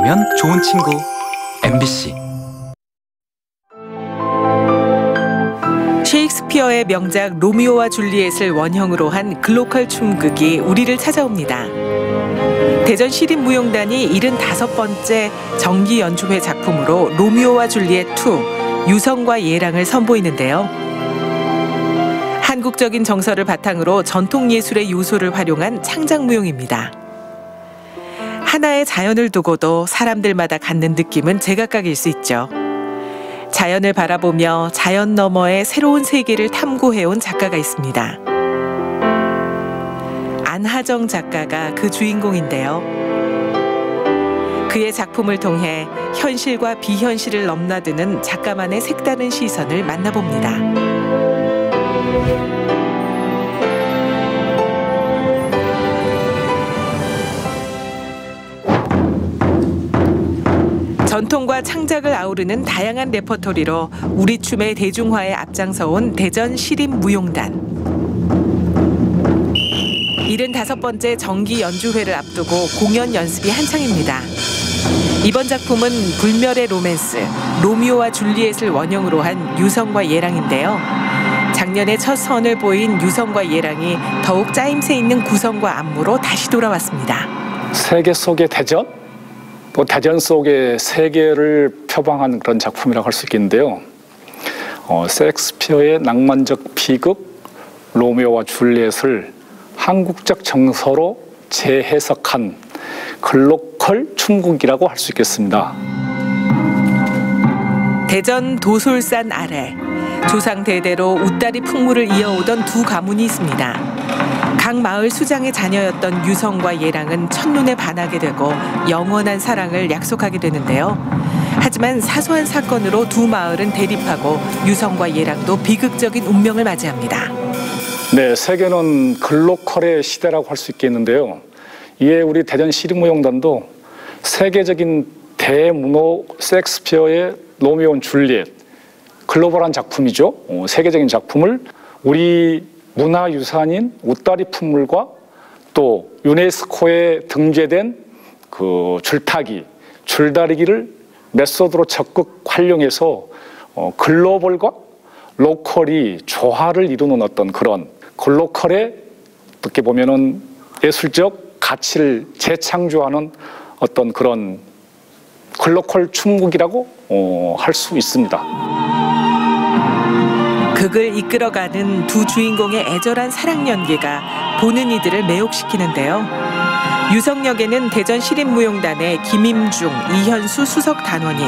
함께하면 좋은 친구 MBC. 셰익스피어의 명작 로미오와 줄리엣을 원형으로 한 글로컬 춤극이 우리를 찾아옵니다. 대전 시립무용단이 75번째 정기 연주회 작품으로 로미오와 줄리엣 2 유성과 예랑을 선보이는데요. 한국적인 정서를 바탕으로 전통예술의 요소를 활용한 창작무용입니다. 하나의 자연을 두고도 사람들마다 갖는 느낌은 제각각일 수 있죠. 자연을 바라보며 자연 너머의 새로운 세계를 탐구해온 작가가 있습니다. 안하정 작가가 그 주인공인데요. 그의 작품을 통해 현실과 비현실을 넘나드는 작가만의 색다른 시선을 만나봅니다. 전통과 창작을 아우르는 다양한 레퍼토리로 우리 춤의 대중화에 앞장서온 대전 시립무용단. 75번째 정기 연주회를 앞두고 공연 연습이 한창입니다. 이번 작품은 불멸의 로맨스, 로미오와 줄리엣을 원형으로 한 유성과 예랑인데요. 작년에 첫 선을 보인 유성과 예랑이 더욱 짜임새 있는 구성과 안무로 다시 돌아왔습니다. 세계 속의 대전, 또 대전 속의 세계를 표방한 그런 작품이라고 할 수 있겠는데요. 셰익스피어의 낭만적 비극 로미오와 줄리엣을 한국적 정서로 재해석한 글로컬 춤극이라고 할 수 있겠습니다. 대전 도솔산 아래 조상 대대로 웃다리 풍물을 이어오던 두 가문이 있습니다. 각 마을 수장의 자녀였던 유성과 예랑은 첫눈에 반하게 되고 영원한 사랑을 약속하게 되는데요. 하지만 사소한 사건으로 두 마을은 대립하고 유성과 예랑도 비극적인 운명을 맞이합니다. 네, 세계는 글로컬의 시대라고 할 수 있겠는데요. 이에 우리 대전 시립무용단도 세계적인 대문호 셰익스피어의 로미오 줄리엣, 글로벌한 작품이죠. 세계적인 작품을 우리 문화유산인 웃다리 풍물과 또 유네스코에 등재된 그 줄타기, 줄다리기를 메소드로 적극 활용해서 글로벌과 로컬이 조화를 이루는 어떤 그런 글로컬의 어떻게 보면은 예술적 가치를 재창조하는 어떤 그런 글로컬 춤극이라고 할 수 있습니다. 극을 이끌어가는 두 주인공의 애절한 사랑 연기가 보는 이들을 매혹시키는데요. 유성 역에는 대전 시립무용단의 김임중, 이현수 수석 단원이,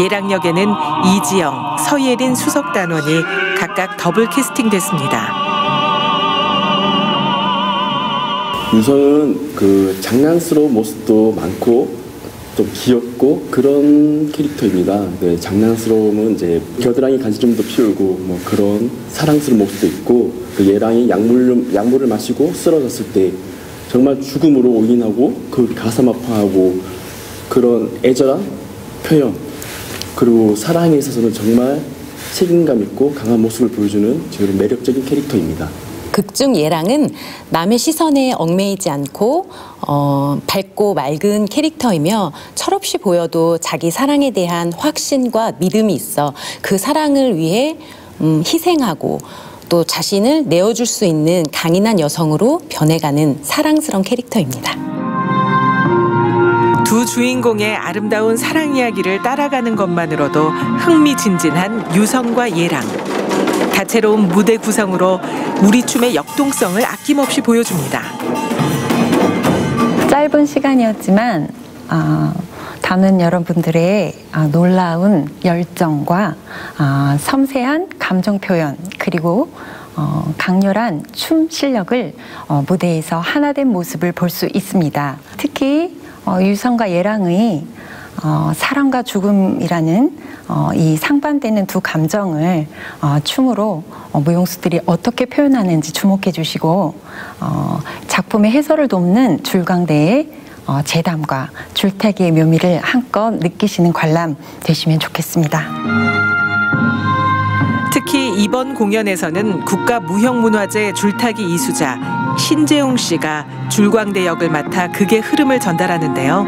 예랑 역에는 이지영, 서예린 수석 단원이 각각 더블 캐스팅됐습니다. 유성은 그 장난스러운 모습도 많고 좀 귀엽고 그런 캐릭터입니다. 네, 장난스러움은 이제 겨드랑이 간지럼도 피우고 뭐 그런 사랑스러운 모습도 있고, 그 예랑이 약물을 마시고 쓰러졌을 때 정말 죽음으로 올인하고 그 가슴 아파하고 그런 애절한 표현, 그리고 사랑에 있어서는 정말 책임감 있고 강한 모습을 보여주는 지금 매력적인 캐릭터입니다. 극중 예랑은 남의 시선에 얽매이지 않고 밝고 맑은 캐릭터이며 철없이 보여도 자기 사랑에 대한 확신과 믿음이 있어 그 사랑을 위해 희생하고 또 자신을 내어줄 수 있는 강인한 여성으로 변해가는 사랑스러운 캐릭터입니다. 두 주인공의 아름다운 사랑 이야기를 따라가는 것만으로도 흥미진진한 유성과 예랑. 다채로운 무대 구성으로 우리 춤의 역동성을 아낌없이 보여줍니다. 짧은 시간이었지만 담은 여러분들의 놀라운 열정과 섬세한 감정 표현, 그리고 강렬한 춤 실력을 무대에서 하나된 모습을 볼 수 있습니다. 특히 유성과 예랑의 사랑과 죽음이라는 이 상반되는 두 감정을 춤으로 무용수들이 어떻게 표현하는지 주목해 주시고, 작품의 해설을 돕는 줄광대의 재담과 줄타기의 묘미를 한껏 느끼시는 관람 되시면 좋겠습니다. 특히 이번 공연에서는 국가무형문화재 줄타기 이수자 신재웅 씨가 줄광대 역을 맡아 극의 흐름을 전달하는데요.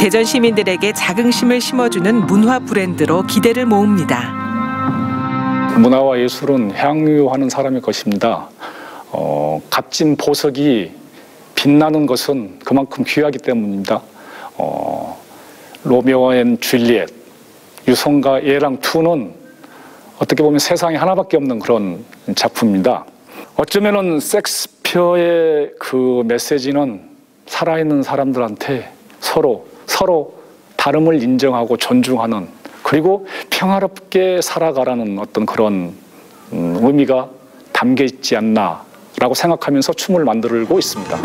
대전 시민들에게 자긍심을 심어주는 문화 브랜드로 기대를 모읍니다. 문화와 예술은 향유하는 사람의 것입니다. 값진 보석이 빛나는 것은 그만큼 귀하기 때문입니다. 로미오 앤 줄리엣, 유성과 예랑 2는 어떻게 보면 세상에 하나밖에 없는 그런 작품입니다. 어쩌면은 섹스피어의 그 메시지는 살아있는 사람들한테 서로 다름을 인정하고 존중하는, 그리고 평화롭게 살아가라는 어떤 그런 의미가 담겨 있지 않나라고 생각하면서 춤을 만들고 있습니다.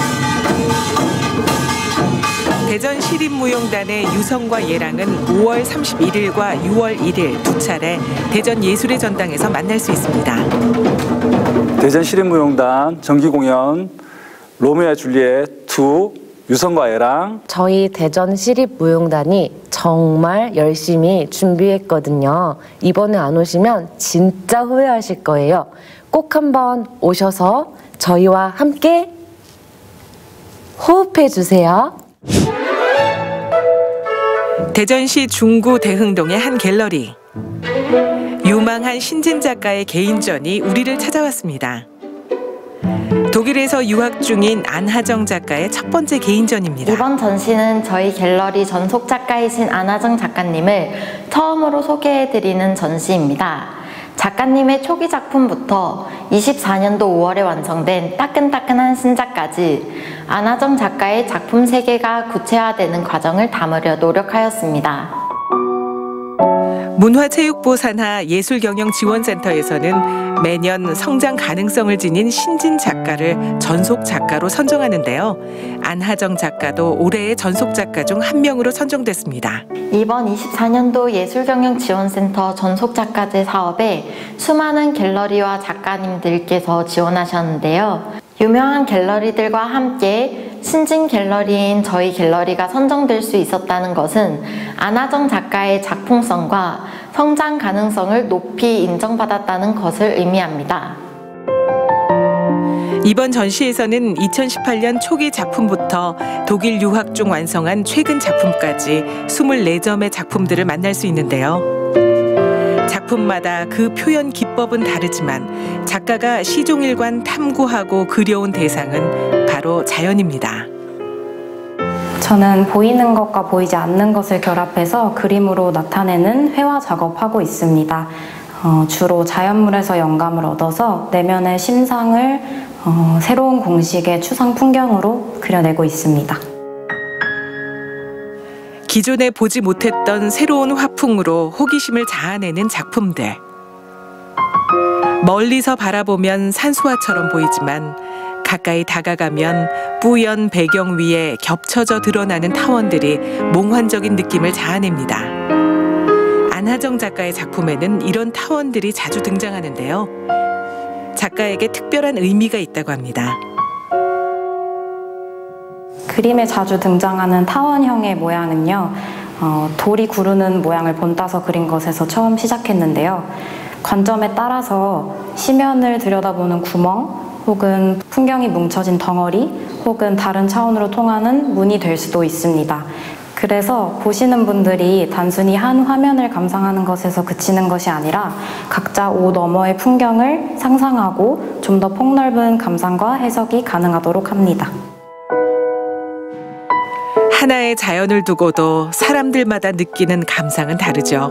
대전 시립무용단의 유성과 예랑은 5월 31일과 6월 1일 두 차례 대전 예술의 전당에서 만날 수 있습니다. 대전 시립무용단 정기공연 로미오 앤 줄리엣 2 유성과 예랑. 저희 대전 시립무용단이 정말 열심히 준비했거든요. 이번에 안 오시면 진짜 후회하실 거예요. 꼭 한번 오셔서 저희와 함께 호흡해 주세요. 대전시 중구 대흥동의 한 갤러리. 유망한 신진 작가의 개인전이 우리를 찾아왔습니다. 독일에서 유학 중인 안하정 작가의 첫 번째 개인전입니다. 이번 전시는 저희 갤러리 전속 작가이신 안하정 작가님을 처음으로 소개해드리는 전시입니다. 작가님의 초기 작품부터 24년도 5월에 완성된 따끈따끈한 신작까지 안하정 작가의 작품 세계가 구체화되는 과정을 담으려 노력하였습니다. 문화체육부 산하 예술경영지원센터에서는 매년 성장 가능성을 지닌 신진 작가를 전속 작가로 선정하는데요. 안하정 작가도 올해의 전속 작가 중 한 명으로 선정됐습니다. 이번 24년도 예술경영지원센터 전속 작가제 사업에 수많은 갤러리와 작가님들께서 지원하셨는데요. 유명한 갤러리들과 함께 신진 갤러리인 저희 갤러리가 선정될 수 있었다는 것은 안하정 작가의 작품성과 성장 가능성을 높이 인정받았다는 것을 의미합니다. 이번 전시에서는 2018년 초기 작품부터 독일 유학 중 완성한 최근 작품까지 24점의 작품들을 만날 수 있는데요. 작품마다 그 표현 기법은 다르지만 작가가 시종일관 탐구하고 그려온 대상은 바로 자연입니다. 저는 보이는 것과 보이지 않는 것을 결합해서 그림으로 나타내는 회화 작업하고 있습니다. 주로 자연물에서 영감을 얻어서 내면의 심상을 새로운 공식의 추상 풍경으로 그려내고 있습니다. 기존에 보지 못했던 새로운 화풍으로 호기심을 자아내는 작품들. 멀리서 바라보면 산수화처럼 보이지만 가까이 다가가면 뿌연 배경 위에 겹쳐져 드러나는 타원들이 몽환적인 느낌을 자아냅니다. 안하정 작가의 작품에는 이런 타원들이 자주 등장하는데요. 작가에게 특별한 의미가 있다고 합니다. 그림에 자주 등장하는 타원형의 모양은요, 돌이 구르는 모양을 본따서 그린 것에서 처음 시작했는데요. 관점에 따라서 시면을 들여다보는 구멍, 혹은 풍경이 뭉쳐진 덩어리, 혹은 다른 차원으로 통하는 문이 될 수도 있습니다. 그래서 보시는 분들이 단순히 한 화면을 감상하는 것에서 그치는 것이 아니라 각자 옷 너머의 풍경을 상상하고 좀 더 폭넓은 감상과 해석이 가능하도록 합니다. 하나의 자연을 두고도 사람들마다 느끼는 감상은 다르죠.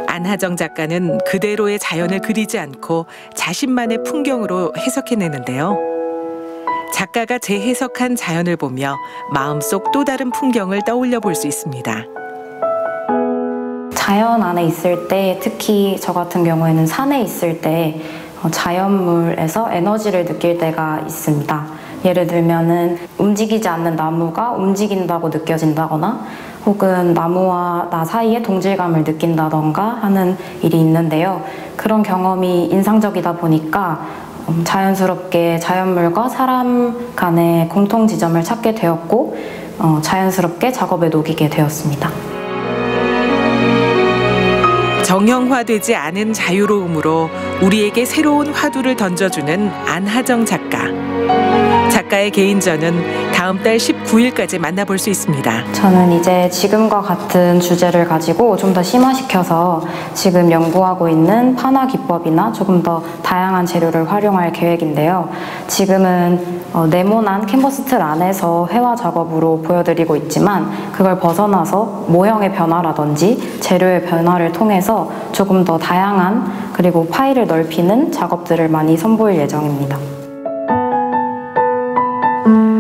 안하정 작가는 그대로의 자연을 그리지 않고 자신만의 풍경으로 해석해내는데요. 작가가 재해석한 자연을 보며 마음속 또 다른 풍경을 떠올려 볼 수 있습니다. 자연 안에 있을 때, 특히 저 같은 경우에는 산에 있을 때 자연물에서 에너지를 느낄 때가 있습니다. 예를 들면은 움직이지 않는 나무가 움직인다고 느껴진다거나 혹은 나무와 나 사이에 동질감을 느낀다던가 하는 일이 있는데요. 그런 경험이 인상적이다 보니까 자연스럽게 자연물과 사람 간의 공통 지점을 찾게 되었고 자연스럽게 작업에 녹이게 되었습니다. 정형화되지 않은 자유로움으로 우리에게 새로운 화두를 던져주는 안하정 작가. 작가의 개인전은 다음 달 19일까지 만나볼 수 있습니다. 저는 이제 지금과 같은 주제를 가지고 좀 더 심화시켜서 지금 연구하고 있는 판화 기법이나 조금 더 다양한 재료를 활용할 계획인데요. 지금은 네모난 캔버스 틀 안에서 회화 작업으로 보여드리고 있지만 그걸 벗어나서 모형의 변화라든지 재료의 변화를 통해서 조금 더 다양한 그리고 파일을 넓히는 작업들을 많이 선보일 예정입니다.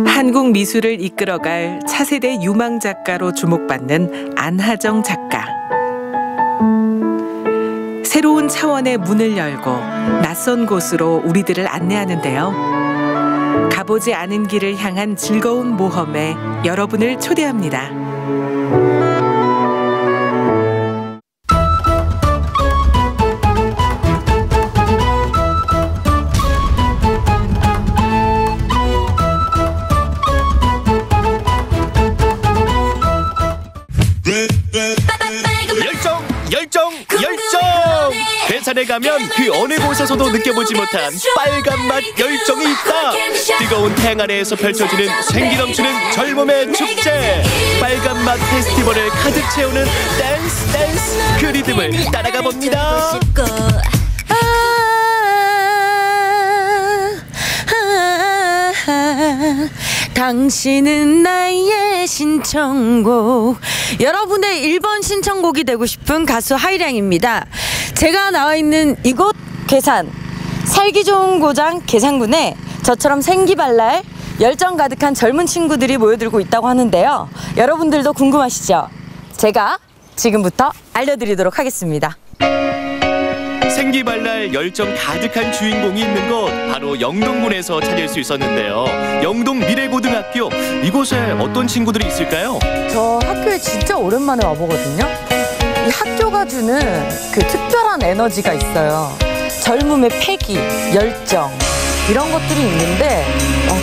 한국 미술을 이끌어갈 차세대 유망 작가로 주목받는 안하정 작가. 새로운 차원의 문을 열고 낯선 곳으로 우리들을 안내하는데요. 가보지 않은 길을 향한 즐거운 모험에 여러분을 초대합니다. 열정! 괴산에 가면 그 어느 곳에서도 느껴보지 못한 빨간 맛 열정이 있다. 뜨거운 태양 아래에서 펼쳐지는 생기 넘치는 젊음의 축제. 빨간 맛 페스티벌을 가득 채우는 댄스 그 리듬을 따라가 봅니다. 당신은 나의 신청곡. 여러분의 1번 신청곡이 되고 싶은 가수 하이량입니다. 제가 나와 있는 이곳 괴산, 살기 좋은 고장 괴산군에 저처럼 생기발랄 열정 가득한 젊은 친구들이 모여들고 있다고 하는데요. 여러분들도 궁금하시죠? 제가 지금부터 알려드리도록 하겠습니다. 생기발랄 열정 가득한 주인공이 있는 곳, 바로 영동군에서 찾을 수 있었는데요. 영동 미래고등학교, 이곳에 어떤 친구들이 있을까요? 저 학교에 진짜 오랜만에 와보거든요. 이 학교가 주는 그 특별한 에너지가 있어요. 젊음의 패기, 열정 이런 것들이 있는데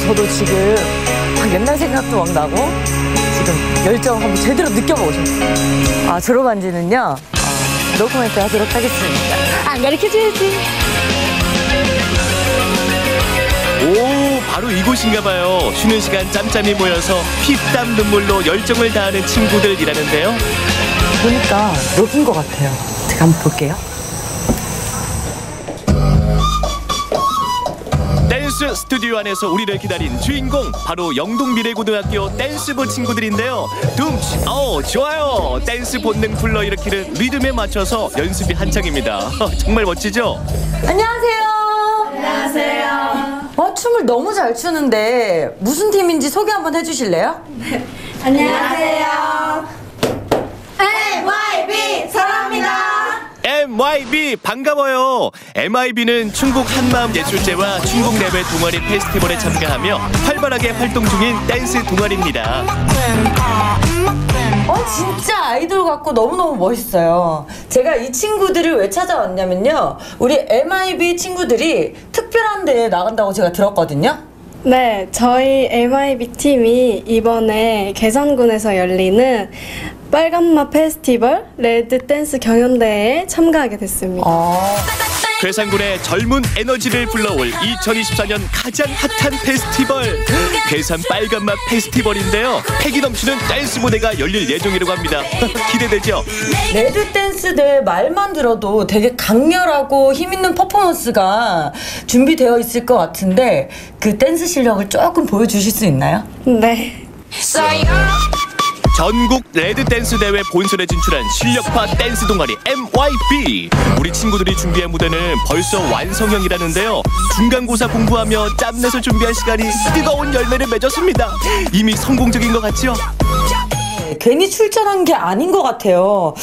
저도 지금 옛날 생각도 막 나고 지금 열정 한번 제대로 느껴보고 싶어요. 졸업한 지는요 노코멘트 하도록 하겠습니다. 안 가르쳐줘야지. 오, 바로 이곳인가 봐요. 쉬는 시간 짬짬이 모여서 피땀 눈물로 열정을 다하는 친구들이라는데요. 보니까 여긴 것 같아요. 제가 한번 볼게요. 댄스 스튜디오 안에서 우리를 기다린 주인공, 바로 영동미래고등학교 댄스부 친구들인데요. 둠치, 좋아요. 댄스 본능 불러일으키는 리듬에 맞춰서 연습이 한창입니다. 정말 멋지죠? 안녕하세요. 안녕하세요. 춤을 너무 잘 추는데 무슨 팀인지 소개 한번 해주실래요? 네. 안녕하세요. MYB 사랑합니다. MYB 반가워요. MYB는 충북 한마음예술제와 충북레벨 동아리 페스티벌에 참가하며 활발하게 활동 중인 댄스 동아리입니다. 진짜 아이돌 같고 너무너무 멋있어요. 제가 이 친구들을 왜 찾아왔냐면요, 우리 MYB 친구들이 특별한 데에 나간다고 제가 들었거든요. 네, 저희 MYB 팀이 이번에 괴산군에서 열리는 빨간맛 페스티벌 레드 댄스 경연대회에 참가하게 됐습니다. 괴산군의 젊은 에너지를 불러올 2024년 가장 핫한 페스티벌, 괴산 빨간맛 페스티벌인데요. 패기 넘치는 댄스 무대가 열릴 예정이라고 합니다. 기대되죠? 레드 댄스 대회 말만 들어도 되게 강렬하고 힘있는 퍼포먼스가 준비되어 있을 것 같은데 그 댄스 실력을 조금 보여주실 수 있나요? 네. 전국 레드댄스 대회 본선에 진출한 실력파 댄스 동아리 MYB. 우리 친구들이 준비한 무대는 벌써 완성형이라는데요. 중간고사 공부하며 짬내서 준비한 시간이 뜨거운 열매를 맺었습니다. 이미 성공적인 것 같죠? 괜히 출전한 게 아닌 것 같아요.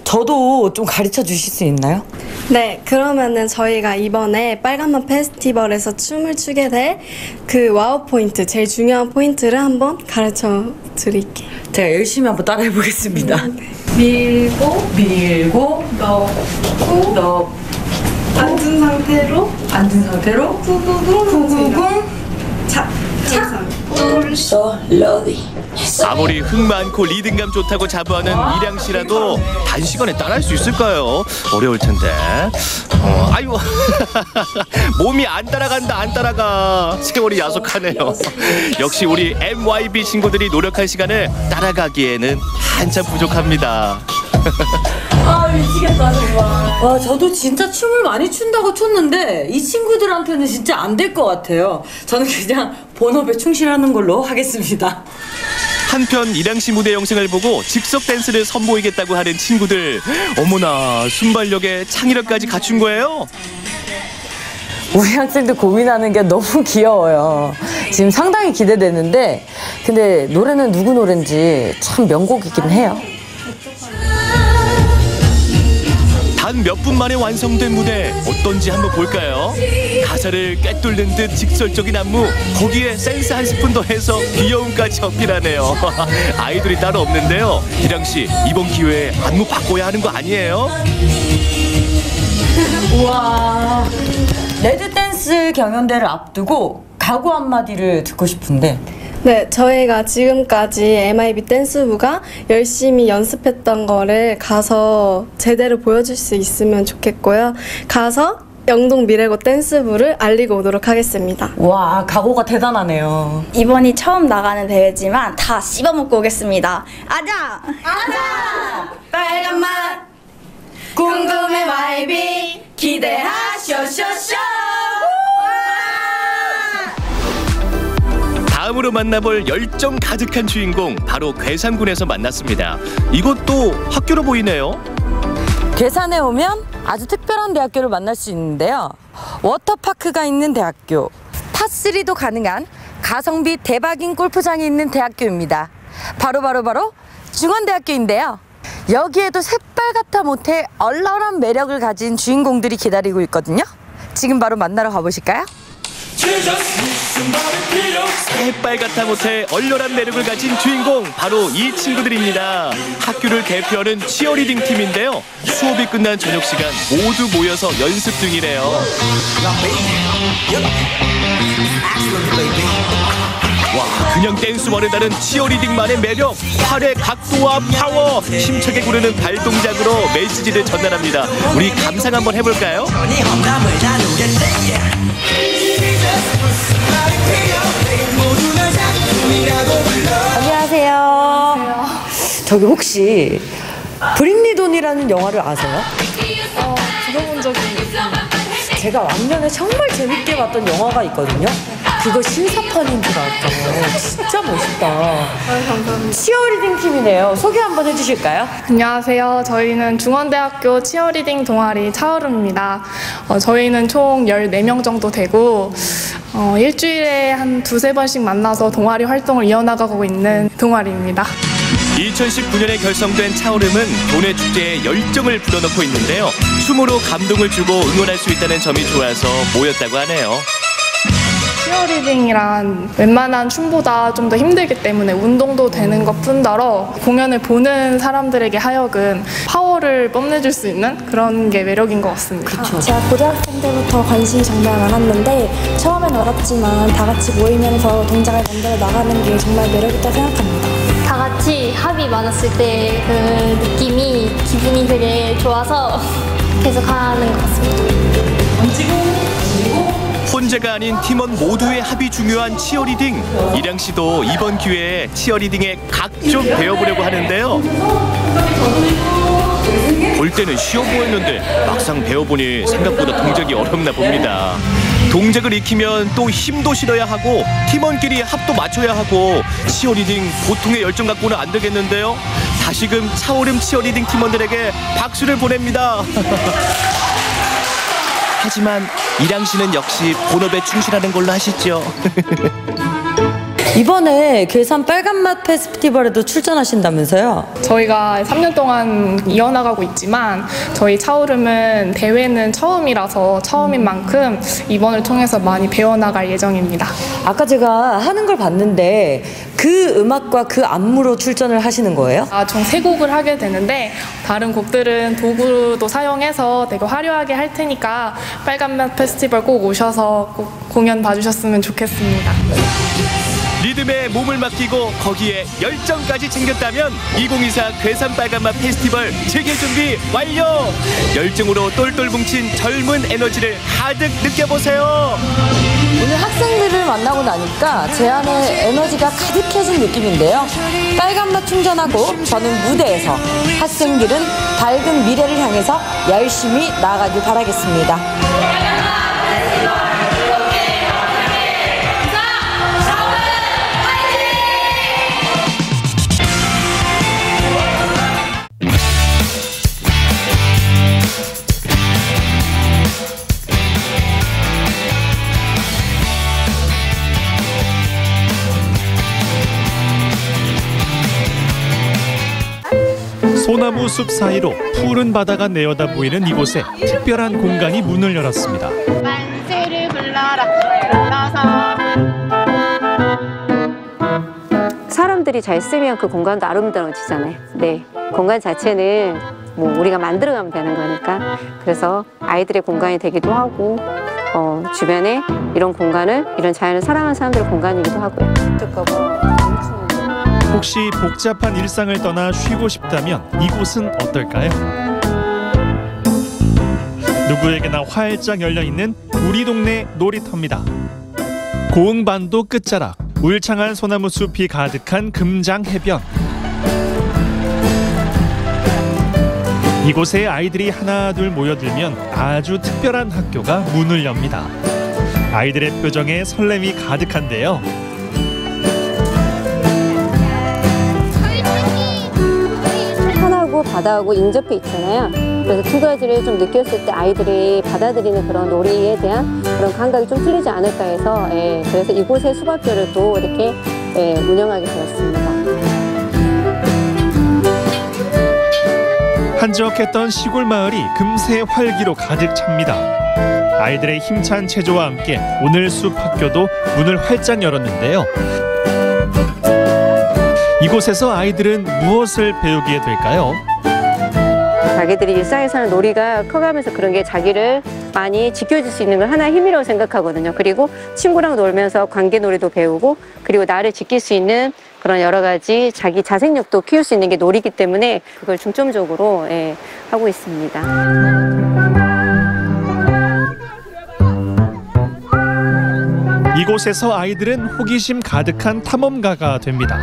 저도 좀 가르쳐 주실 수 있나요? 네, 그러면은 저희가 이번에 빨간맛 페스티벌에서 춤을 추게 될 그 와우 포인트, 제일 중요한 포인트를 한번 가르쳐 드릴게요. 제가 열심히 한번 따라해 보겠습니다. 밀고 넣고 앉은 상태로 구구궁 잡고 아무리 흥 많고 리듬감 좋다고 자부하는 이량 씨라도 단시간에 따라할 수 있을까요? 어려울 텐데. 아유, 몸이 안 따라간다, 안 따라가. 세월이 야속하네요. 역시 우리 MYB 친구들이 노력할 시간을 따라가기에는 한참 부족합니다. 아, 미치겠다 정말. 와, 저도 진짜 춤을 많이 춘다고 췄는데 이 친구들한테는 진짜 안 될 것 같아요. 저는 그냥 본업에 충실하는 걸로 하겠습니다. 한편 이량 씨 무대 영상을 보고 즉석 댄스를 선보이겠다고 하는 친구들. 어머나, 순발력에 창의력까지 갖춘 거예요? 우리 학생들 고민하는 게 너무 귀여워요. 지금 상당히 기대되는데, 근데 노래는 누구 노래인지 참 명곡이긴 해요. 단 몇 분 만에 완성된 무대 어떤지 한번 볼까요? 가사를 꿰뚫는 듯 직설적인 안무, 거기에 센스 한 스푼 더해서 귀여움까지 어필하네요. 아이돌이 따로 없는데요. 이량 씨, 이번 기회에 안무 바꿔야 하는 거 아니에요? 우와, 레드댄스 경연대를 앞두고 각오 한마디를 듣고 싶은데. 네, 저희가 지금까지 MIB 댄스부가 열심히 연습했던 거를 가서 제대로 보여줄 수 있으면 좋겠고요. 가서 영동 미래고 댄스부를 알리고 오도록 하겠습니다. 와, 각오가 대단하네요. 이번이 처음 나가는 대회지만 다 씹어먹고 오겠습니다. 아자! 아자! 빨간 맛 궁금해 YB 기대하쇼쇼쇼. 다음으로 만나볼 열정 가득한 주인공, 바로 괴산군에서 만났습니다. 이것도 학교로 보이네요. 괴산에 오면 아주 특별한 대학교를 만날 수 있는데요. 워터파크가 있는 대학교, 파3도 가능한 가성비 대박인 골프장이 있는 대학교입니다. 바로 중원대학교인데요. 여기에도 새빨갛다 못해 얼얼한 매력을 가진 주인공들이 기다리고 있거든요. 지금 바로 만나러 가보실까요? 새빨갛다 못해 얼얼한 매력을 가진 주인공, 바로 이 친구들입니다. 학교를 대표하는 치어리딩 팀인데요. 수업이 끝난 저녁 시간 모두 모여서 연습 중이래요. 와, 그냥 댄스와는 다른 치어리딩만의 매력, 팔의 각도와 파워, 힘차게 구르는 발 동작으로 메시지를 전달합니다. 우리 감상 한번 해볼까요? 안녕하세요. 저기 혹시 브릭리돈이라는 영화를 아세요? 들어본 적이 있어요. 제가 왕년에 정말 재밌게 봤던 영화가 있거든요. 그거 신사판인 줄 알았잖아요. 진짜 멋있다. 감사합니다. 치어리딩 팀이네요. 소개 한번 해주실까요? 안녕하세요. 저희는 중원대학교 치어리딩 동아리 차오름입니다. 저희는 총 14명 정도 되고 일주일에 한 2-3번씩 만나서 동아리 활동을 이어나가고 있는 동아리입니다. 2019년에 결성된 차오름은 교내 축제에 열정을 불어넣고 있는데요. 춤으로 감동을 주고 응원할 수 있다는 점이 좋아서 모였다고 하네요. 치어리딩이란 웬만한 춤보다 좀 더 힘들기 때문에 운동도 되는 것 뿐더러 공연을 보는 사람들에게 하여금 파워를 뽐내줄 수 있는 그런 게 매력인 것 같습니다. 제가 고등학생 때부터 관심이 정말 많았는데 처음엔 어렵지만 다 같이 모이면서 동작을 만들어 나가는 게 정말 매력있다고 생각합니다. 다 같이 합이 많았을 때 그 느낌이 기분이 되게 좋아서 계속 하는 것 같습니다. 혼자가 아닌 팀원 모두의 합이 중요한 치어리딩. 이량 씨도 이번 기회에 치어리딩의 각 좀 배워보려고 하는데요. 볼 때는 쉬워 보였는데 막상 배워보니 생각보다 동작이 어렵나 봅니다. 동작을 익히면 또 힘도 실어야 하고 팀원끼리 합도 맞춰야 하고 치어리딩 보통의 열정 갖고는 안 되겠는데요. 다시금 차오름 치어리딩 팀원들에게 박수를 보냅니다. 하지만 이량 씨는 역시 본업에 충실하는 걸로 하시죠. 이번에 괴산 빨간맛 페스티벌에도 출전하신다면서요? 저희가 3년 동안 이어나가고 있지만 저희 차오름은 대회는 처음이라서 처음인 만큼 이번을 통해서 많이 배워나갈 예정입니다. 아까 제가 하는 걸 봤는데 그 음악과 그 안무로 출전을 하시는 거예요? 총 3곡을 하게 되는데 다른 곡들은 도구도 사용해서 되게 화려하게 할 테니까 빨간맛 페스티벌 꼭 오셔서 꼭 공연 봐주셨으면 좋겠습니다. 리듬에 몸을 맡기고 거기에 열정까지 챙겼다면 2024 괴산 빨간맛 페스티벌 재개 준비 완료! 열정으로 똘똘 뭉친 젊은 에너지를 가득 느껴보세요. 오늘 학생들을 만나고 나니까 제 안에 에너지가 가득해진 느낌인데요. 빨간맛 충전하고 저는 무대에서, 학생들은 밝은 미래를 향해서 열심히 나아가길 바라겠습니다. 소나무 숲 사이로 푸른 바다가 내어다 보이는 이곳에 특별한 공간이 문을 열었습니다. 만세를 불러라 불러서. 사람들이 잘 쓰면 그 공간도 아름다워지잖아요. 네, 공간 자체는 뭐 우리가 만들어가면 되는 거니까. 그래서 아이들의 공간이 되기도 하고 주변에 이런 공간을, 이런 자연을 사랑하는 사람들의 공간이기도 하고요. 혹시 복잡한 일상을 떠나 쉬고 싶다면 이곳은 어떨까요? 누구에게나 활짝 열려있는 우리 동네 놀이터입니다. 고흥반도 끝자락, 울창한 소나무 숲이 가득한 금장해변. 이곳에 아이들이 하나둘 모여들면 아주 특별한 학교가 문을 엽니다. 아이들의 표정에 설렘이 가득한데요. 산하고 바다하고 인접해 있잖아요. 그래서 두 가지를 좀 느꼈을 때 아이들이 받아들이는 그런 놀이에 대한 그런 감각이 좀 틀리지 않을까 해서 그래서 이곳의 숲학교를 또 이렇게 운영하게 되었습니다. 한적했던 시골 마을이 금세 활기로 가득 찹니다. 아이들의 힘찬 체조와 함께 오늘 숲학교도 문을 활짝 열었는데요. 이곳에서 아이들은 무엇을 배우게 될까요? 자기들이 일상에서 하는 놀이가 커가면서 그런 게 자기를 많이 지켜줄 수 있는 건 하나의 힘이라고 생각하거든요. 그리고 친구랑 놀면서 관계놀이도 배우고, 그리고 나를 지킬 수 있는 그런 여러 가지 자기 자생력도 키울 수 있는 게 놀이기 때문에 그걸 중점적으로 하고 있습니다. 이곳에서 아이들은 호기심 가득한 탐험가가 됩니다.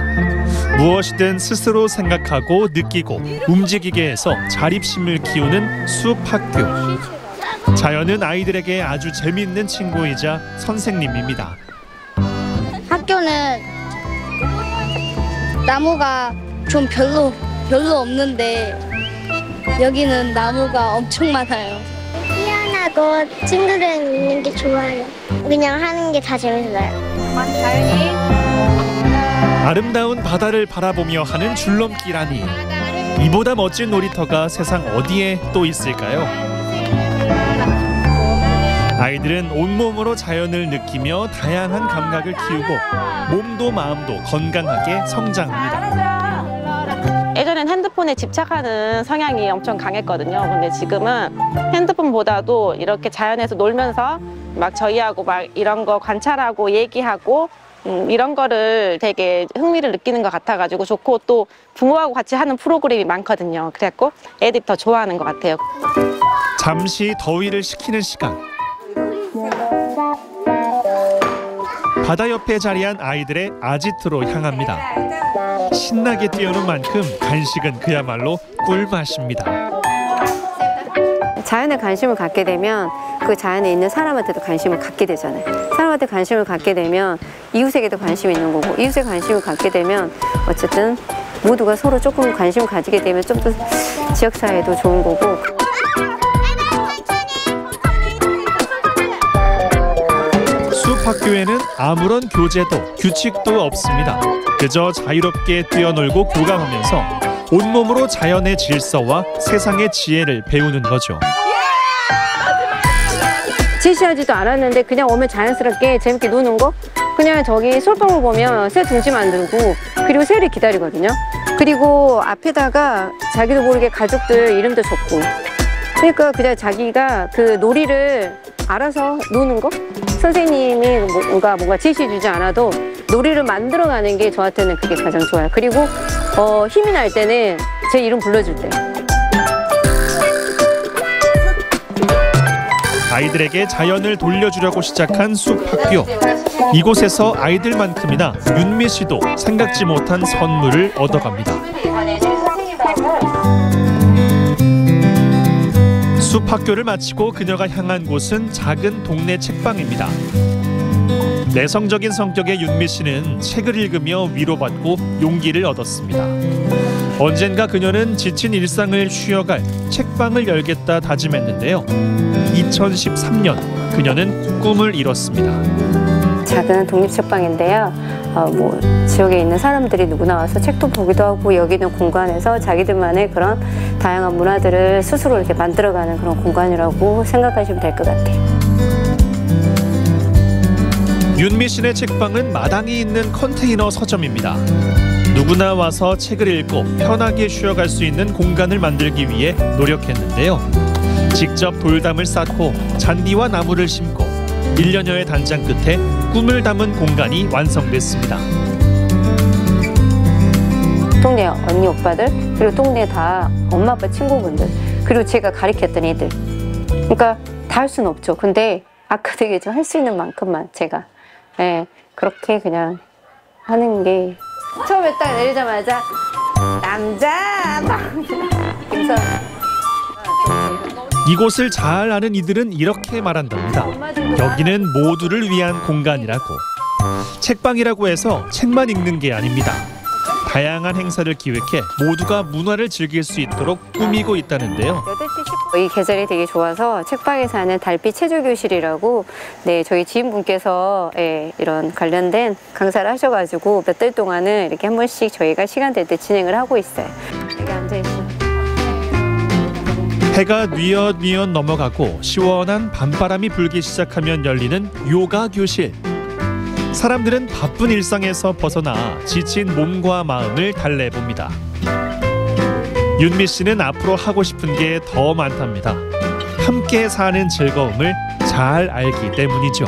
무엇이든 스스로 생각하고 느끼고 움직이게 해서 자립심을 키우는 숲학교. 자연은 아이들에게 아주 재미있는 친구이자 선생님입니다. 학교는 나무가 좀 별로 없는데 여기는 나무가 엄청 많아요. 희한하고 친구들이랑 있는 게 좋아요. 그냥 하는 게 다 재밌어요. 자연이 아름다운 바다를 바라보며 하는 줄넘기라니, 이보다 멋진 놀이터가 세상 어디에 또 있을까요? 아이들은 온몸으로 자연을 느끼며 다양한 감각을 키우고 몸도 마음도 건강하게 성장합니다. 예전엔 핸드폰에 집착하는 성향이 엄청 강했거든요. 근데 지금은 핸드폰보다도 이렇게 자연에서 놀면서 막 저희하고 막 이런 거 관찰하고 얘기하고 이런 거를 되게 흥미를 느끼는 것 같아가지고 좋고, 또 부모하고 같이 하는 프로그램이 많거든요. 그래갖고 애들이 더 좋아하는 것 같아요. 잠시 더위를 식히는 시간. 바다 옆에 자리한 아이들의 아지트로 향합니다. 신나게 뛰어노는 만큼 간식은 그야말로 꿀맛입니다. 자연에 관심을 갖게 되면 그 자연에 있는 사람한테도 관심을 갖게 되잖아요. 사람한테 관심을 갖게 되면 이웃에게도 관심이 있는 거고, 이웃에 관심을 갖게 되면 어쨌든 모두가 서로 조금 관심을 가지게 되면 좀 더 지역사회도 좋은 거고. 숲 숲학교에는 아무런 교재도 규칙도 없습니다. 그저 자유롭게 뛰어놀고 교감하면서 온몸으로 자연의 질서와 세상의 지혜를 배우는 거죠. 지시하지도 않았는데 그냥 오면 자연스럽게 재밌게 노는 거? 그냥 저기 솔방울 보면 새 둥지 만들고 그리고 새를 기다리거든요. 그리고 앞에다가 자기도 모르게 가족들 이름도 적고, 그러니까 그냥 자기가 그 놀이를 알아서 노는 거? 선생님이 뭔가 지시 주지 않아도 놀이를 만들어가는 게 저한테는 그게 가장 좋아요. 그리고 힘이 날 때는 제 이름 불러줄 때. 아이들에게 자연을 돌려주려고 시작한 숲학교. 이곳에서 아이들만큼이나 윤미 씨도 생각지 못한 선물을 얻어갑니다. 숲학교를 마치고 그녀가 향한 곳은 작은 동네 책방입니다. 내성적인 성격의 윤미 씨는 책을 읽으며 위로받고 용기를 얻었습니다. 언젠가 그녀는 지친 일상을 쉬어갈 책방을 열겠다 다짐했는데요. 2013년 그녀는 꿈을 이뤘습니다. 작은 독립책방인데요. 지역에 있는 사람들이 누구나 와서 책도 보기도 하고 여기 있는 공간에서 자기들만의 그런 다양한 문화들을 스스로 이렇게 만들어가는 그런 공간이라고 생각하시면 될 것 같아요. 윤미 씨네 책방은 마당이 있는 컨테이너 서점입니다. 누구나 와서 책을 읽고 편하게 쉬어갈 수 있는 공간을 만들기 위해 노력했는데요. 직접 돌담을 쌓고 잔디와 나무를 심고 1년여의 단장 끝에 꿈을 담은 공간이 완성됐습니다. 동네 언니 오빠들 그리고 동네 다 엄마 아빠 친구분들 그리고 제가 가르쳤던 애들, 그러니까 다 할 수는 없죠. 근데 아까도 얘기했지만 할 수 있는 만큼만 제가 그렇게 그냥 하는 게, 처음에 딱 내리자마자 남자 그래서 이곳을 잘 아는 이들은 이렇게 말한답니다. 여기는 모두를 위한 공간이라고. 책방이라고 해서 책만 읽는 게 아닙니다. 다양한 행사를 기획해 모두가 문화를 즐길 수 있도록 꾸미고 있다는데요. 이 계절이 되게 좋아서 책방에서 하는 달빛 체조교실이라고 저희 지인분께서 이런 관련된 강사를 하셔가지고 몇 달 동안은 이렇게 한 번씩 저희가 시간 될 때 진행을 하고 있어요. 여기 앉아있어요. 해가 뉘엿뉘엿 넘어가고 시원한 밤바람이 불기 시작하면 열리는 요가 교실. 사람들은 바쁜 일상에서 벗어나 지친 몸과 마음을 달래봅니다. 윤미 씨는 앞으로 하고 싶은 게 더 많답니다. 함께 사는 즐거움을 잘 알기 때문이죠.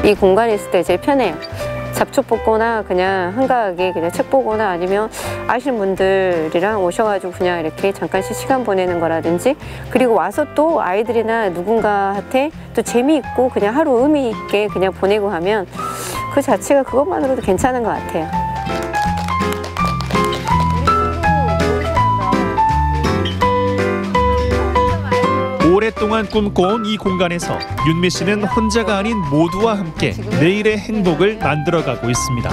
이 공간에 있을 때 제일 편해요. 잡초 뽑거나 그냥 한가하게 그냥 책 보거나 아니면 아시는 분들이랑 오셔가지고 그냥 이렇게 잠깐씩 시간 보내는 거라든지, 그리고 와서 또 아이들이나 누군가한테 또 재미있고 그냥 하루 의미 있게 그냥 보내고 하면 그 자체가 그것만으로도 괜찮은 것 같아요. 오랫동안 꿈꿔온 이 공간에서 윤미 씨는 혼자가 아닌 모두와 함께 내일의 행복을 만들어가고 있습니다.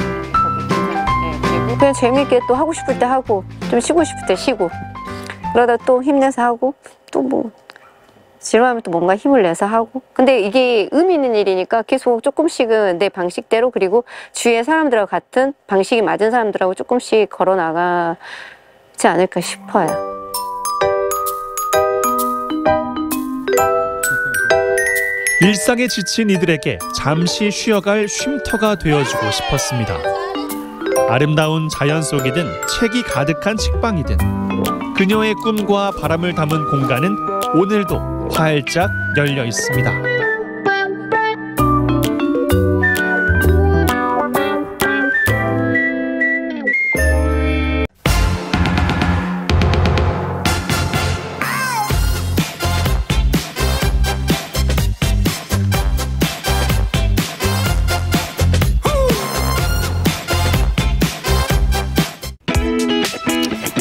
그냥 재미있게 또 하고 싶을 때 하고 좀 쉬고 싶을 때 쉬고, 그러다 또 힘내서 하고 또 뭐 지루하면 또 뭔가 힘을 내서 하고. 근데 이게 의미 있는 일이니까 계속 조금씩은 내 방식대로, 그리고 주위의 사람들하고 같은 방식이 맞은 사람들하고 조금씩 걸어 나가지 않을까 싶어요. 일상에 지친 이들에게 잠시 쉬어갈 쉼터가 되어주고 싶었습니다. 아름다운 자연 속이든 책이 가득한 책방이든 그녀의 꿈과 바람을 담은 공간은 오늘도 활짝 열려 있습니다.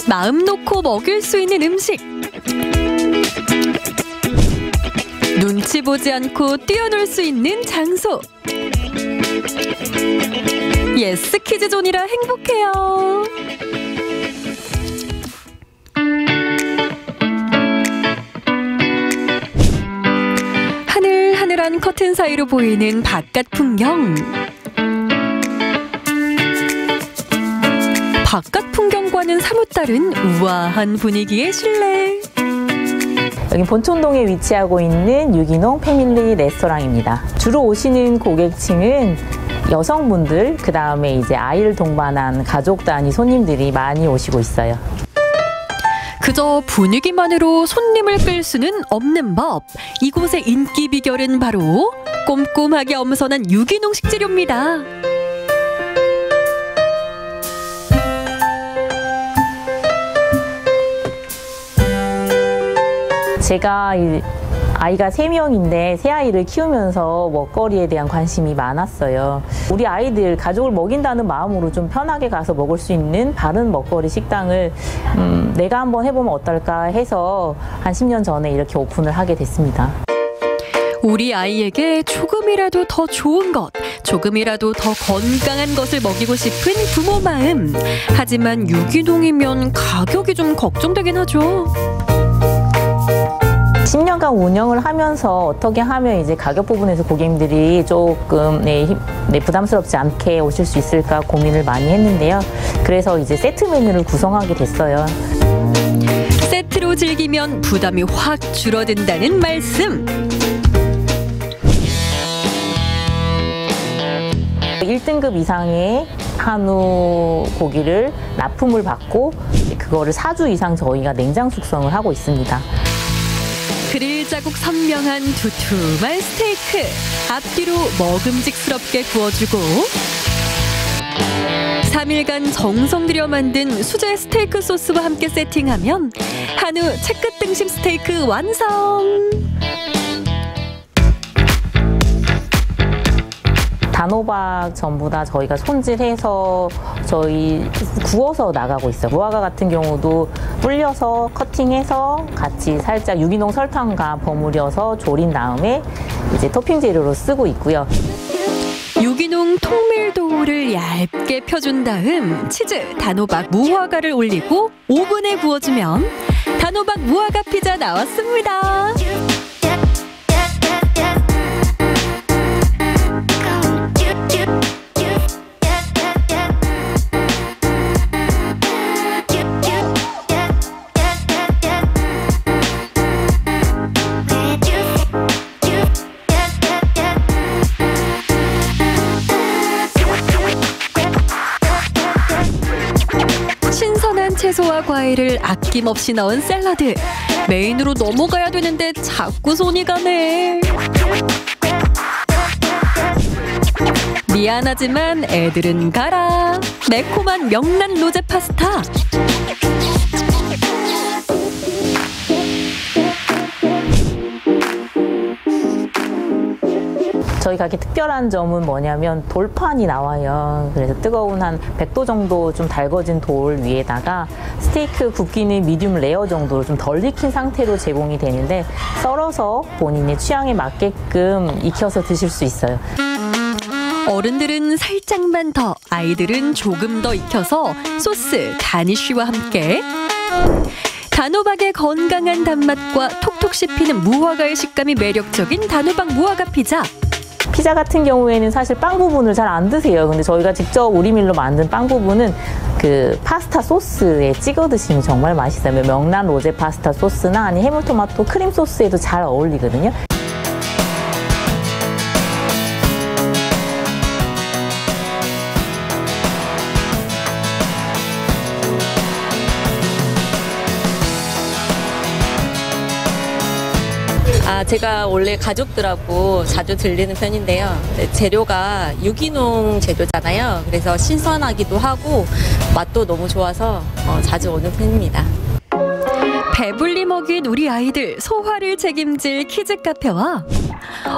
마음 놓고 먹일 수 있는 음식. 눈치 보지 않고 뛰어놀 수 있는 장소. 예스 키즈존이라 행복해요. 커다란 커튼 사이로 보이는 바깥 풍경. 바깥 풍경과는 사뭇 다른 우아한 분위기의 실내. 여기 본촌동에 위치하고 있는 유기농 패밀리 레스토랑입니다. 주로 오시는 고객층은 여성분들, 그 다음에 이제 아이를 동반한 가족 단위 손님들이 많이 오시고 있어요. 그저 분위기만으로 손님을 끌 수는 없는 법. 이곳의 인기 비결은 바로 꼼꼼하게 엄선한 유기농 식재료입니다. 제가 아이가 3명인데 세 아이를 키우면서 먹거리에 대한 관심이 많았어요. 우리 아이들 가족을 먹인다는 마음으로 좀 편하게 가서 먹을 수 있는 바른 먹거리 식당을 내가 한번 해보면 어떨까 해서 한 10년 전에 이렇게 오픈을 하게 됐습니다. 우리 아이에게 조금이라도 더 좋은 것, 조금이라도 더 건강한 것을 먹이고 싶은 부모 마음. 하지만 유기농이면 가격이 좀 걱정되긴 하죠. 10년간 운영을 하면서 어떻게 하면 이제 가격 부분에서 고객님들이 조금 부담스럽지 않게 오실 수 있을까 고민을 많이 했는데요. 그래서 이제 세트 메뉴를 구성하게 됐어요. 세트로 즐기면 부담이 확 줄어든다는 말씀. 1등급 이상의 한우 고기를 납품을 받고 그거를 4주 이상 저희가 냉장 숙성을 하고 있습니다. 그릴 자국 선명한 두툼한 스테이크. 앞뒤로 먹음직스럽게 구워주고 3일간 정성 들여 만든 수제 스테이크 소스와 함께 세팅하면 한우 채끝 등심 스테이크 완성! 단호박 전부 다 저희가 손질해서 저희 구워서 나가고 있어요. 무화과 같은 경우도 불려서 커팅해서 같이 살짝 유기농 설탕과 버무려서 졸인 다음에 이제 토핑 재료로 쓰고 있고요. 유기농 통밀도우를 얇게 펴준 다음 치즈, 단호박, 무화과를 올리고 오븐에 구워주면 단호박 무화과 피자 나왔습니다. 채소와 과일을 아낌없이 넣은 샐러드. 메인으로 넘어가야 되는데 자꾸 손이 가네. 미안하지만 애들은 가라. 매콤한 명란 로제 파스타. 저희 가게 특별한 점은 뭐냐면 돌판이 나와요. 그래서 뜨거운 한 100도 정도 좀 달궈진 돌 위에다가 스테이크 굽기는 미디움 레어 정도로 좀 덜 익힌 상태로 제공이 되는데 썰어서 본인의 취향에 맞게끔 익혀서 드실 수 있어요. 어른들은 살짝만 더, 아이들은 조금 더 익혀서 소스, 가니쉬와 함께 단호박의 건강한 단맛과 톡톡 씹히는 무화과의 식감이 매력적인 단호박 무화과 피자. 피자 같은 경우에는 사실 빵 부분을 잘 안 드세요. 근데 저희가 직접 우리밀로 만든 빵 부분은 그 파스타 소스에 찍어 드시면 정말 맛있어요. 명란 로제 파스타 소스나 아니 해물토마토 크림 소스에도 잘 어울리거든요. 제가 원래 가족들하고 자주 들리는 편인데요. 재료가 유기농 재료잖아요. 그래서 신선하기도 하고 맛도 너무 좋아서 자주 오는 편입니다. 배불리 먹인 우리 아이들 소화를 책임질 키즈 카페와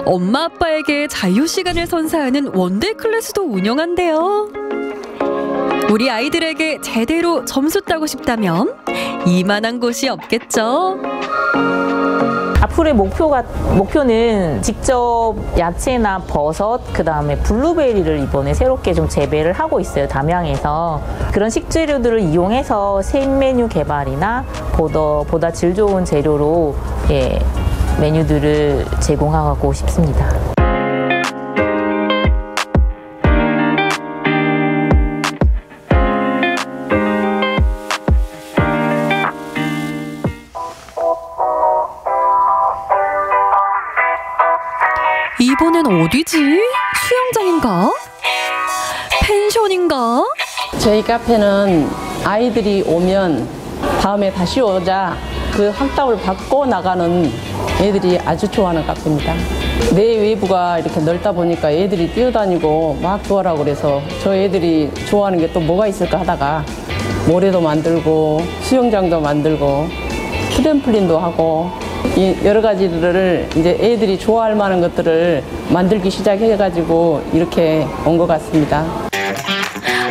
엄마 아빠에게 자유시간을 선사하는 원데이 클래스도 운영한대요. 우리 아이들에게 제대로 점수 따고 싶다면 이만한 곳이 없겠죠. 앞으로의 목표는 직접 야채나 버섯, 그 다음에 블루베리를 이번에 새롭게 좀 재배를 하고 있어요. 담양에서. 그런 식재료들을 이용해서 신메뉴 개발이나 보다 질 좋은 재료로 메뉴들을 제공하고 싶습니다. 이번엔 어디지? 수영장인가? 펜션인가? 저희 카페는 아이들이 오면 다음에 다시 오자 그 확답을 받고 나가는 애들이 아주 좋아하는 카페입니다. 내외부가 이렇게 넓다 보니까 애들이 뛰어다니고 막 좋아하라고 그래서 저 애들이 좋아하는 게 또 뭐가 있을까 하다가 모래도 만들고 수영장도 만들고 트램플린도 하고 여러 가지를 이제 애들이 좋아할 만한 것들을 만들기 시작해가지고 이렇게 온 것 같습니다.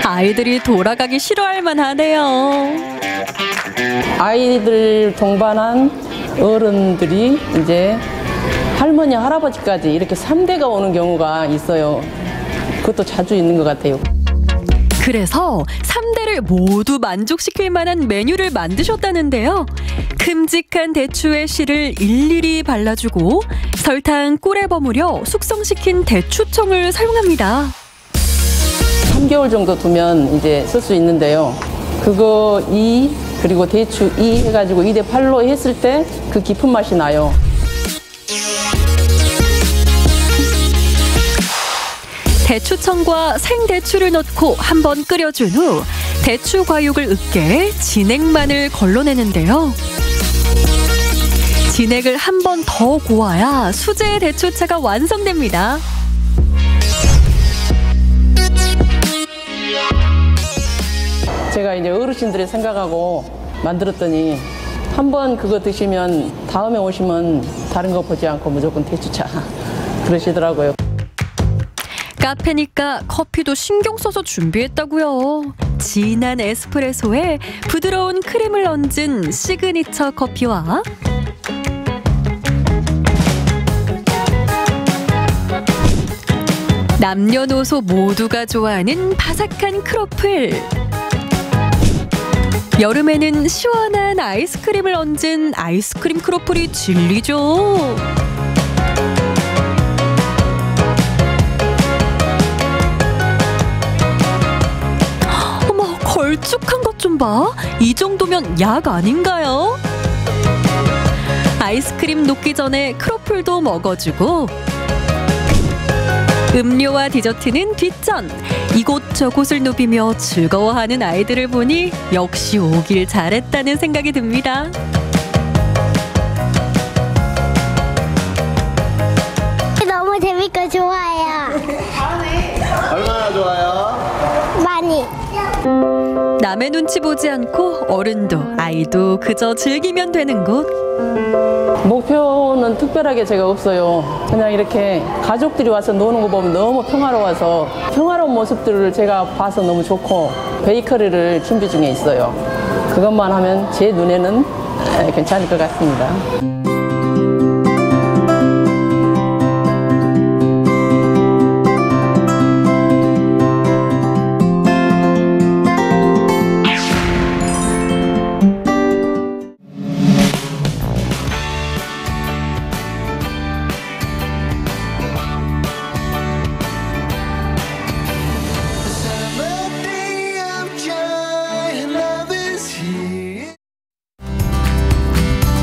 아이들이 돌아가기 싫어할 만하네요. 아이들 동반한 어른들이 이제 할머니, 할아버지까지 이렇게 3대가 오는 경우가 있어요. 그것도 자주 있는 것 같아요. 그래서 3대를 모두 만족시킬 만한 메뉴를 만드셨다는데요. 큼직한 대추의 씨를 일일이 발라주고 설탕, 꿀에 버무려 숙성시킨 대추청을 사용합니다. 3개월 정도 두면 이제 쓸 수 있는데요. 그거 2 그리고 대추 2 해가지고 2대 8로 했을 때 그 깊은 맛이 나요. 대추청과 생대추를 넣고 한번 끓여준 후 대추 과육을 으깨 진액만을 걸러내는데요. 진액을 한 번 더 고아야 수제 대추차가 완성됩니다. 제가 이제 어르신들의 생각하고 만들었더니 한번 그거 드시면 다음에 오시면 다른 거 보지 않고 무조건 대추차 그러시더라고요. 카페니까 커피도 신경 써서 준비했다고요. 진한 에스프레소에 부드러운 크림을 얹은 시그니처 커피와 남녀노소 모두가 좋아하는 바삭한 크로플. 여름에는 시원한 아이스크림을 얹은 아이스크림 크로플이 진리죠. 어머, 걸쭉한 것 좀 봐. 이 정도면 약 아닌가요? 아이스크림 녹기 전에 크로플도 먹어주고 음료와 디저트는 뒷전. 이곳저곳을 누비며 즐거워하는 아이들을 보니 역시 오길 잘했다는 생각이 듭니다. 너무 재밌고 좋아요. 얼마나 좋아요? 많이. 남의 눈치 보지 않고 어른도 아이도 그저 즐기면 되는 곳. 목표는 특별하게 제가 없어요. 그냥 이렇게 가족들이 와서 노는 거 보면 너무 평화로워서 평화로운 모습들을 제가 봐서 너무 좋고 베이커리를 준비 중에 있어요. 그것만 하면 제 눈에는 괜찮을 것 같습니다.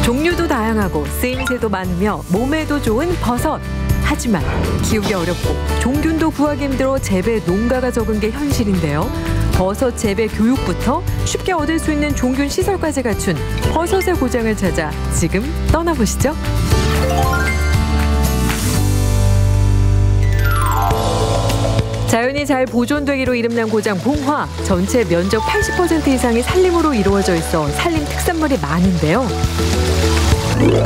종류도 다양하고 쓰임새도 많으며 몸에도 좋은 버섯. 하지만 키우기 어렵고 종균도 구하기 힘들어 재배 농가가 적은 게 현실인데요. 버섯 재배 교육부터 쉽게 얻을 수 있는 종균 시설까지 갖춘 버섯의 고장을 찾아 지금 떠나보시죠. 자연이 잘 보존되기로 이름난 고장 봉화. 전체 면적 80% 이상이 산림으로 이루어져 있어 산림 특산물이 많은데요.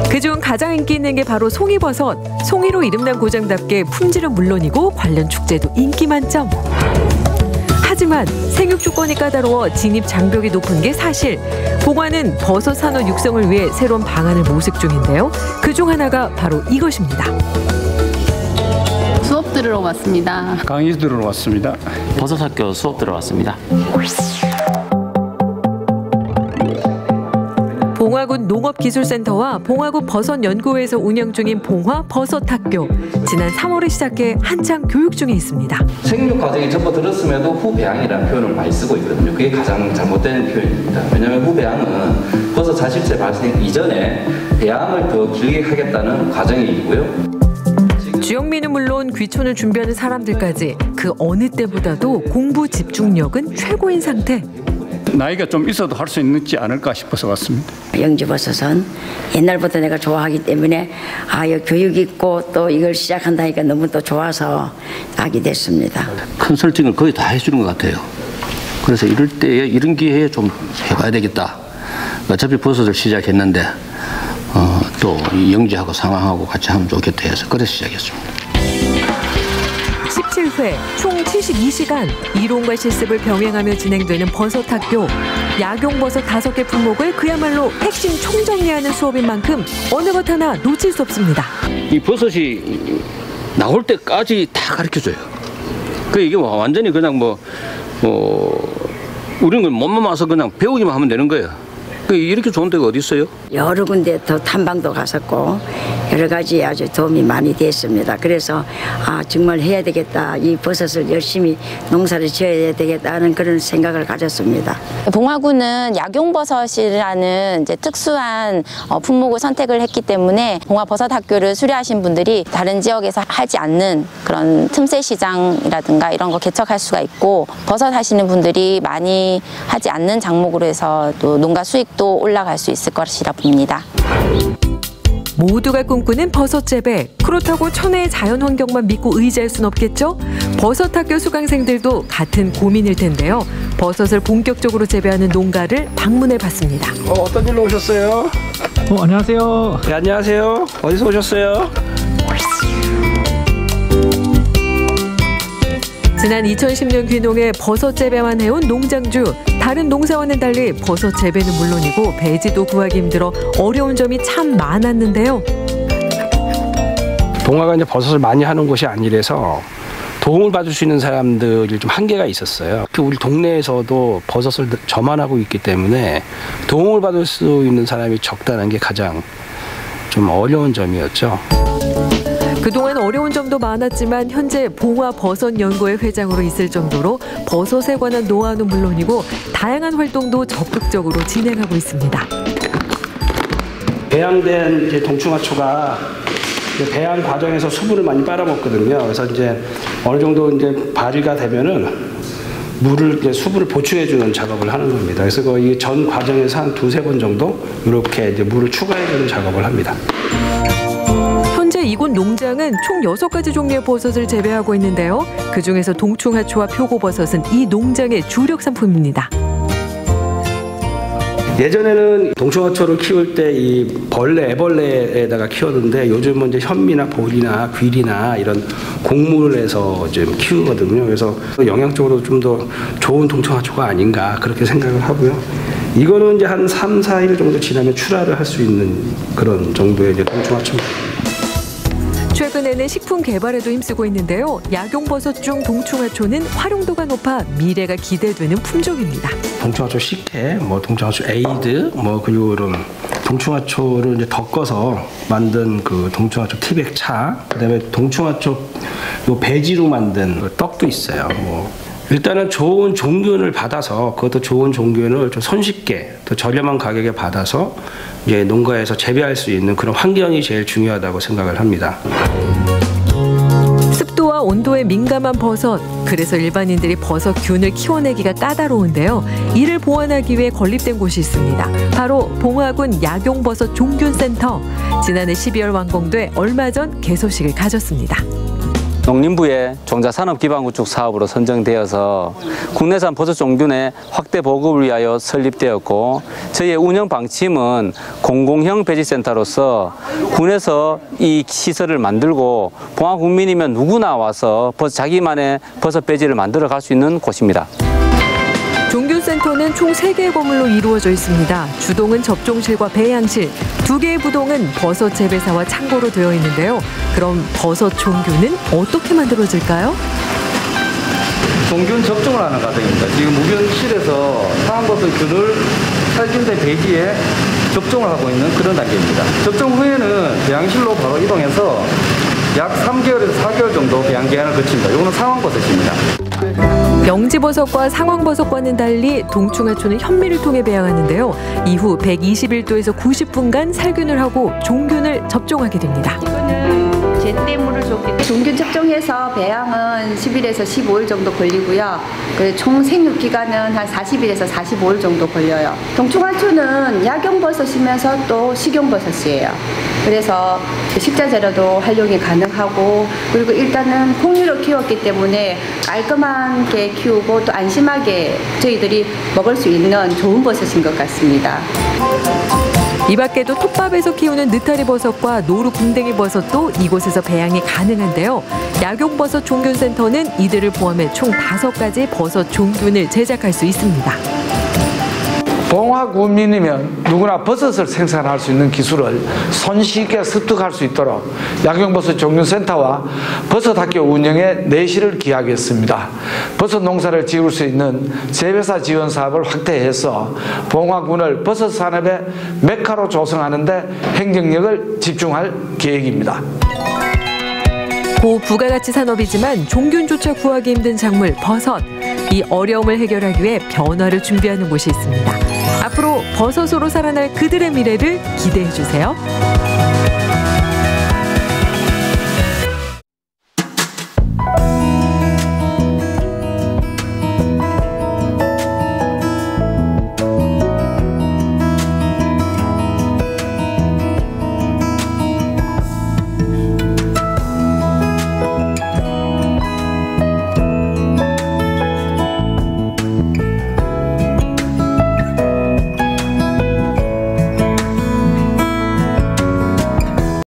그중 가장 인기 있는 게 바로 송이버섯. 송이로 이름난 고장답게 품질은 물론이고 관련 축제도 인기 만점. 하지만 생육 조건이 까다로워 진입 장벽이 높은 게 사실. 봉화는 버섯 산업 육성을 위해 새로운 방안을 모색 중인데요. 그중 하나가 바로 이것입니다. 수업 들으러 왔습니다. 강의 들으러 왔습니다. 버섯학교 수업 들어왔습니다. 봉화 봉화군 농업기술센터와 봉화군 버섯연구회에서 운영 중인 봉화버섯학교. 지난 3월에 시작해 한창 교육 중에 있습니다. 생육 과정에 접어들었음에도 후배양이라는 표현을 많이 쓰고 있거든요. 그게 가장 잘못된 표현입니다. 왜냐하면 후배양은 버섯 자실제 발생 이전에 배양을 더 길게 하겠다는 과정이고요. 주영민은 물론 귀촌을 준비하는 사람들까지 그 어느 때보다도 공부 집중력은 최고인 상태. 나이가 좀 있어도 할 수 있지 않을까 싶어서 왔습니다. 영지버섯은 옛날부터 내가 좋아하기 때문에 교육 있고 또 이걸 시작한다니까 너무 또 좋아서 하게 됐습니다. 컨설팅을 거의 다 해주는 것 같아요. 그래서 이럴 때에 이런 기회에 좀 해봐야 되겠다. 어차피 버섯을 시작했는데 또 영지하고 상황하고 같이 하면 좋겠다 해서 그래서 시작했습니다. 17회 총 72시간 이론과 실습을 병행하며 진행되는 버섯학교. 약용버섯 5개 품목을 그야말로 핵심 총정리하는 수업인 만큼 어느 것 하나 놓칠 수 없습니다. 이 버섯이 나올 때까지 다 가르쳐줘요. 이게 완전히 그냥 우리는 몸만 와서 그냥 배우기만 하면 되는 거예요. 이렇게 좋은 데가 어디 있어요? 여러 군데 더 탐방도 갔었고 여러 가지 아주 도움이 많이 됐습니다. 그래서 정말 해야 되겠다. 이 버섯을 열심히 농사를 지어야 되겠다는 그런 생각을 가졌습니다. 봉화군은 약용버섯이라는 이제 특수한 품목을 선택을 했기 때문에 봉화버섯학교를 수료하신 분들이 다른 지역에서 하지 않는 그런 틈새 시장이라든가 이런 거 개척할 수가 있고 버섯 하시는 분들이 많이 하지 않는 작목으로 해서 또 농가 수익도 올라갈 수 있을 것이라 봅니다. 모두가 꿈꾸는 버섯 재배. 그렇다고 천혜의 자연 환경만 믿고 의지할 순 없겠죠? 버섯학교 수강생들도 같은 고민일 텐데요. 버섯을 본격적으로 재배하는 농가를 방문해 봤습니다. 어떤 일로 오셨어요? 안녕하세요. 네, 안녕하세요. 어디서 오셨어요? 지난 2010년 귀농에 버섯 재배만 해온 농장주. 다른 농사와는 달리 버섯 재배는 물론이고 배지도 구하기 힘들어 어려운 점이 참 많았는데요. 봉화가 이제 버섯을 많이 하는 곳이 아니라서 도움을 받을 수 있는 사람들이 좀 한계가 있었어요. 우리 동네에서도 버섯을 저만하고 있기 때문에 도움을 받을 수 있는 사람이 적다는 게 가장 좀 어려운 점이었죠. 그동안 어려운 점도 많았지만 현재 봉화버섯연구회 회장으로 있을 정도로 버섯에 관한 노하우는 물론이고 다양한 활동도 적극적으로 진행하고 있습니다. 배양된 이제 동충하초가 배양 과정에서 수분을 많이 빨아먹거든요. 그래서 이제 어느 정도 이제 발휘가 되면은 물을 이제 수분을 보충해주는 작업을 하는 겁니다. 그래서 이 전 과정에서 한 2-3번 정도 이렇게 이제 물을 추가해주는 작업을 합니다. 현재 이곳 농장은 총 6가지 종류의 버섯을 재배하고 있는데요. 그중에서 동충하초와 표고버섯은 이 농장의 주력 상품입니다. 예전에는 동충하초를 키울 때 이 애벌레에다가 키웠는데 요즘은 이제 현미나 보리나 귀리나 이런 곡물을 해서 좀 키우거든요. 그래서 영양적으로 좀 더 좋은 동충하초가 아닌가 그렇게 생각을 하고요. 이거는 이제 한 3-4일 정도 지나면 출하를 할 수 있는 그런 정도의 이제 동충하초입니다. 최근에는 식품 개발에도 힘쓰고 있는데요. 약용버섯 중 동충하초는 활용도가 높아 미래가 기대되는 품종입니다. 동충하초 식혜, 동충하초 에이드, 그리고 이런 동충하초를 이제 덮어서 만든 그 동충하초 티백차, 그다음에 동충하초 요 배지로 만든 떡도 있어요. 일단은 좋은 종균을 받아서 그것도 좋은 종균을 좀 손쉽게 또 저렴한 가격에 받아서 이제 농가에서 재배할 수 있는 그런 환경이 제일 중요하다고 생각을 합니다. 습도와 온도에 민감한 버섯. 그래서 일반인들이 버섯균을 키워내기가 까다로운데요. 이를 보완하기 위해 건립된 곳이 있습니다. 바로 봉화군 약용버섯 종균센터. 지난해 12월 완공돼 얼마 전 개소식을 가졌습니다. 농림부의 종자산업기반구축 사업으로 선정되어서 국내산 버섯 종균의 확대 보급을 위하여 설립되었고 저희의 운영 방침은 공공형 배지센터로서 군에서 이 시설을 만들고 봉화 국민이면 누구나 와서 자기만의 버섯 배지를 만들어 갈 수 있는 곳입니다. 종균센터는 총 3개의 건물로 이루어져 있습니다. 주동은 접종실과 배양실, 2개의 부동은 버섯 재배사와 창고로 되어 있는데요. 그럼 버섯 종균은 어떻게 만들어질까요? 종균 접종을 하는 과정입니다. 지금 무균실에서 상황버섯균을 살균된 배지에 접종을 하고 있는 그런 단계입니다. 접종 후에는 배양실로 바로 이동해서 약 3개월에서 4개월 정도 배양 기간을 거칩니다. 이거는 상황버섯입니다. 명지버섯과 상황버섯과는 달리 동충하초는 현미를 통해 배양하는데요. 이후 121도에서 90분간 살균을 하고 종균을 접종하게 됩니다. 제때물을 줬기 때문에 종균 접종해서 배양은 10일에서 15일 정도 걸리고요. 총 생육 기간은 한 40일에서 45일 정도 걸려요. 동충하초는 약용버섯이면서 또 식용버섯이에요. 그래서 식자재로도 활용이 가능하고, 그리고 일단은 공유로 키웠기 때문에 깔끔하게 키우고 또 안심하게 저희들이 먹을 수 있는 좋은 버섯인 것 같습니다. 이 밖에도 톱밥에서 키우는 느타리버섯과 노루궁뎅이버섯도 이곳에서 배양이 가능한데요. 약용버섯 종균센터는 이들을 포함해 총 5가지 버섯 종균을 제작할 수 있습니다. 봉화구민이면 누구나 버섯을 생산할 수 있는 기술을 손쉽게 습득할 수 있도록 약용버섯 종균센터와 버섯학교 운영에 내실을 기하겠습니다. 버섯 농사를 지을 수 있는 재배사 지원 사업을 확대해서 봉화군을 버섯 산업의 메카로 조성하는 데 행정력을 집중할 계획입니다. 고부가가치 산업이지만 종균조차 구하기 힘든 작물 버섯. 이 어려움을 해결하기 위해 변화를 준비하는 곳이 있습니다. 앞으로 버섯으로 살아날 그들의 미래를 기대해 주세요.